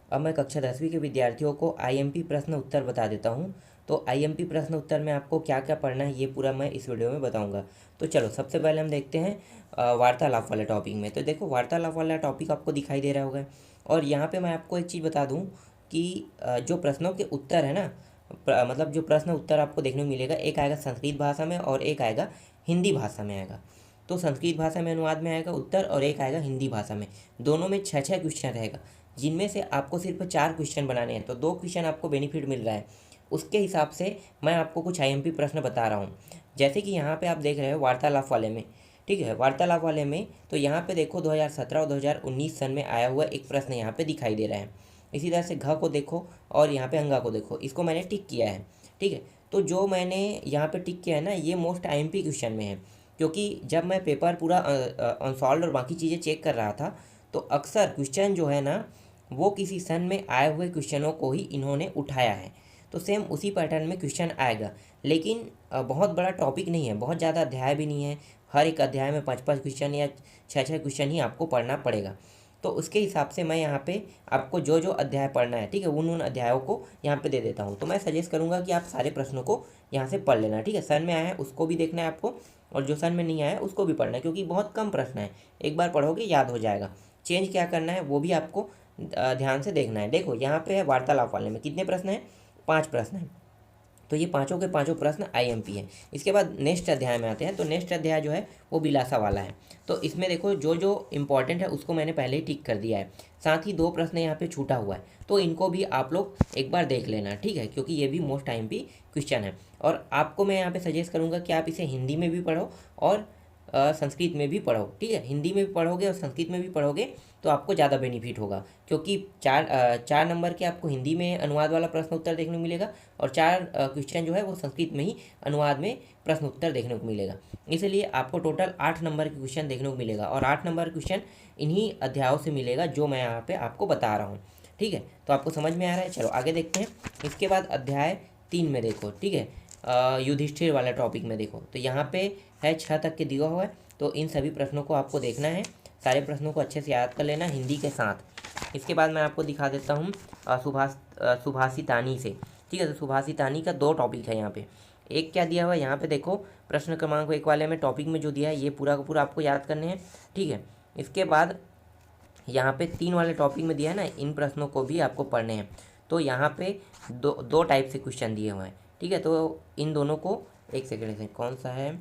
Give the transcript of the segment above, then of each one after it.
अब मैं कक्षा 10वीं के विद्यार्थियों को आईएमपी प्रश्न उत्तर बता देता हूँ। तो आईएमपी प्रश्न उत्तर में आपको क्या क्या पढ़ना है ये पूरा मैं इस वीडियो में बताऊँगा। तो चलो सबसे पहले हम देखते हैं वार्तालाप वाले टॉपिक में। तो देखो वार्तालाप वाला टॉपिक आपको दिखाई दे रहा होगा, और यहाँ पे मैं आपको एक चीज़ बता दूँ कि जो प्रश्नों के उत्तर है ना, मतलब जो प्रश्न उत्तर आपको देखने को मिलेगा, एक आएगा संस्कृत भाषा में और एक आएगा हिंदी भाषा में आएगा। तो संस्कृत भाषा में अनुवाद में आएगा उत्तर, और एक आएगा हिंदी भाषा में। दोनों में 6-6 क्वेश्चन रहेगा, जिनमें से आपको सिर्फ 4 क्वेश्चन बनाने हैं। तो 2 क्वेश्चन आपको बेनिफिट मिल रहा है। उसके हिसाब से मैं आपको कुछ आईएमपी प्रश्न बता रहा हूँ। जैसे कि यहाँ पे आप देख रहे हो वार्तालाप वाले में, ठीक है, वार्तालाप वाले में तो यहाँ पे देखो 2017 और 2019 सन में आया हुआ एक प्रश्न यहाँ पे दिखाई दे रहा है। इसी तरह से घ को देखो और यहाँ पे अंगा को देखो, इसको मैंने टिक किया है, ठीक है। तो जो मैंने यहाँ पे टिक किया है ना, ये मोस्ट आईएमपी क्वेश्चन में है, क्योंकि जब मैं पेपर पूरा अनसॉल्व और बाकी चीज़ें चेक कर रहा था तो अक्सर क्वेश्चन जो है ना, वो किसी सन में आए हुए क्वेश्चनों को ही इन्होंने उठाया है। तो सेम उसी पैटर्न में क्वेश्चन आएगा, लेकिन बहुत बड़ा टॉपिक नहीं है, बहुत ज़्यादा अध्याय भी नहीं है। हर एक अध्याय में 5-5 क्वेश्चन या 6-6 क्वेश्चन ही आपको पढ़ना पड़ेगा। तो उसके हिसाब से मैं यहाँ पे आपको जो जो अध्याय पढ़ना है, ठीक है, उन अध्यायों को यहाँ पे दे देता हूँ। तो मैं सजेस्ट करूँगा कि आप सारे प्रश्नों को यहाँ से पढ़ लेना, ठीक है। सन में आया है उसको भी देखना है आपको, और जो सन में नहीं आया है उसको भी पढ़ना है, क्योंकि बहुत कम प्रश्न है, एक बार पढ़ोगे याद हो जाएगा। चेंज क्या करना है वो भी आपको ध्यान से देखना है। देखो यहाँ पे है वार्तालाप वाले में कितने प्रश्न हैं, 5 प्रश्न हैं। तो ये पाँचों के पाँचों प्रश्न आईएमपी हैं। इसके बाद नेक्स्ट अध्याय में आते हैं। तो नेक्स्ट अध्याय जो है वो विलासा वाला है। तो इसमें देखो जो जो इम्पोर्टेंट है उसको मैंने पहले ही टिक कर दिया है, साथ ही 2 प्रश्न यहाँ पे छूटा हुआ है, तो इनको भी आप लोग एक बार देख लेना, ठीक है, क्योंकि ये भी मोस्ट आईएमपी क्वेश्चन है। और आपको मैं यहाँ पे सजेस्ट करूँगा कि आप इसे हिंदी में भी पढ़ो और संस्कृत में भी पढ़ो, ठीक है। हिंदी में भी पढ़ोगे और संस्कृत में भी पढ़ोगे तो आपको ज़्यादा बेनिफिट होगा, क्योंकि 4 नंबर के आपको हिंदी में अनुवाद वाला प्रश्न उत्तर देखने को मिलेगा, और 4 क्वेश्चन जो है वो संस्कृत में ही अनुवाद में प्रश्न उत्तर देखने को मिलेगा। इसलिए आपको टोटल 8 नंबर के क्वेश्चन देखने को मिलेगा, और 8 नंबर क्वेश्चन इन्हीं अध्यायों से मिलेगा जो मैं यहाँ पे आपको बता रहा हूँ, ठीक है। तो आपको समझ में आ रहा है। चलो आगे देखते हैं। इसके बाद अध्याय 3 में देखो, ठीक है, युधिष्ठिर वाला टॉपिक में देखो। तो यहाँ पे है 6 तक के दिया हुआ है। तो इन सभी प्रश्नों को आपको देखना है, सारे प्रश्नों को अच्छे से याद कर लेना हिंदी के साथ। इसके बाद मैं आपको दिखा देता हूँ सुभाषितानी से, ठीक है। तो सुभाषितानी का 2 टॉपिक है यहाँ पे। एक क्या दिया हुआ है यहाँ पे देखो, प्रश्न क्रमांक 1 वाले में टॉपिक में जो दिया है ये पूरा का पूरा आपको याद करने हैं, ठीक है। इसके बाद यहाँ पे 3 वाले टॉपिक में दिया है ना, इन प्रश्नों को भी आपको पढ़ने हैं। तो यहाँ पे दो टाइप से क्वेश्चन दिए हुए हैं, ठीक है। तो इन दोनों को एक सेकेंड से, कौन सा है,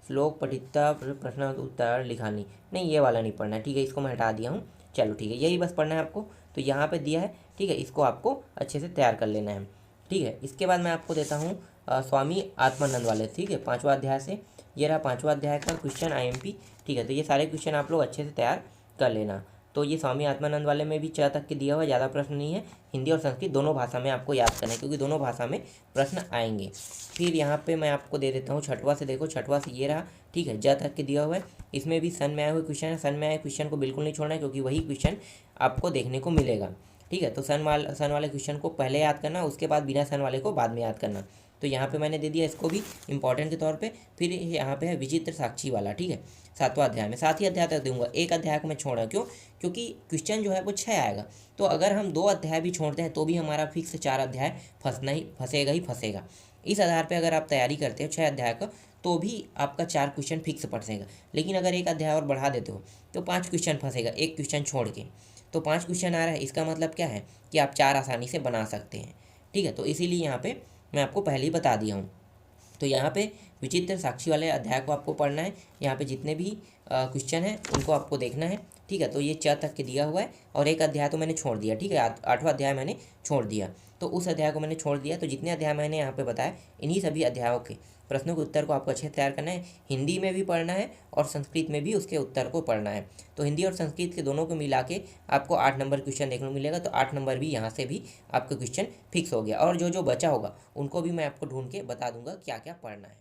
श्लोक पठिता प्रश्न उत्तर लिखानी, नहीं ये वाला नहीं पढ़ना है, ठीक है, इसको मैं हटा दिया हूँ। चलो ठीक है, यही बस पढ़ना है आपको। तो यहाँ पे दिया है, ठीक है, इसको आपको अच्छे से तैयार कर लेना है, ठीक है। इसके बाद मैं आपको देता हूँ स्वामी आत्मानंद वाले, ठीक है, 5वां अध्याय से। ये रहा 5वां अध्याय का क्वेश्चन आईएमपी, ठीक है। तो ये सारे क्वेश्चन आप लोग अच्छे से तैयार कर लेना। तो ये स्वामी आत्मानंद वाले में भी 6 तक के दिया हुआ है, ज़्यादा प्रश्न नहीं है। हिंदी और संस्कृत दोनों भाषा में आपको याद करना है, क्योंकि दोनों भाषा में प्रश्न आएंगे। फिर यहाँ पे मैं आपको दे देता हूँ 6वां से। देखो 6वां से ये रहा, ठीक है, ज तक के दिया हुआ है। इसमें भी सन में आए हुए क्वेश्चन है। सन में आए क्वेश्चन को बिल्कुल नहीं छोड़ना है, क्योंकि वही क्वेश्चन आपको देखने को मिलेगा, ठीक है। तो सन वाले क्वेश्चन को पहले याद करना, उसके बाद बिना सन वाले को बाद में याद करना। तो यहाँ पे मैंने दे दिया इसको भी इंपॉर्टेंट के तौर पे। फिर यहाँ पे है विचित्र साक्षी वाला, ठीक है, 7वां अध्याय में। 7 ही अध्याय तक दूंगा, एक अध्याय को मैं छोड़ा, क्यों, क्योंकि क्वेश्चन जो है वो 6 आएगा। तो अगर हम 2 अध्याय भी छोड़ते हैं तो भी हमारा फिक्स 4 अध्याय फंसेगा ही फंसेगा। इस आधार पर अगर आप तैयारी करते हो 6 अध्याय का, तो भी आपका 4 क्वेश्चन फिक्स फंसेगा। लेकिन अगर एक अध्याय और बढ़ा देते हो तो 5 क्वेश्चन फंसेगा, एक क्वेश्चन छोड़ के। तो 5 क्वेश्चन आ रहा है, इसका मतलब क्या है कि आप 4 आसानी से बना सकते हैं, ठीक है। तो इसीलिए यहाँ पे मैं आपको पहले ही बता दिया हूँ। तो यहाँ पे विचित्र साक्षी वाले अध्याय को आपको पढ़ना है। यहाँ पे जितने भी क्वेश्चन हैं उनको आपको देखना है, ठीक है। तो ये 4 तक के दिया हुआ है, और एक अध्याय तो मैंने छोड़ दिया, ठीक है, 8वां अध्याय मैंने छोड़ दिया। तो उस अध्याय को मैंने छोड़ दिया। तो जितने अध्याय मैंने यहाँ पे बताया, इन्हीं सभी अध्यायों के प्रश्नों के उत्तर को आपको अच्छे से तैयार करना है। हिंदी में भी पढ़ना है और संस्कृत में भी उसके उत्तर को पढ़ना है। तो हिंदी और संस्कृत के दोनों को मिला के आपको 8 नंबर क्वेश्चन देखने को मिलेगा। तो 8 नंबर भी यहाँ से भी आपका क्वेश्चन फिक्स हो गया, और जो जो बचा होगा उनको भी मैं आपको ढूंढ के बता दूंगा क्या क्या पढ़ना है।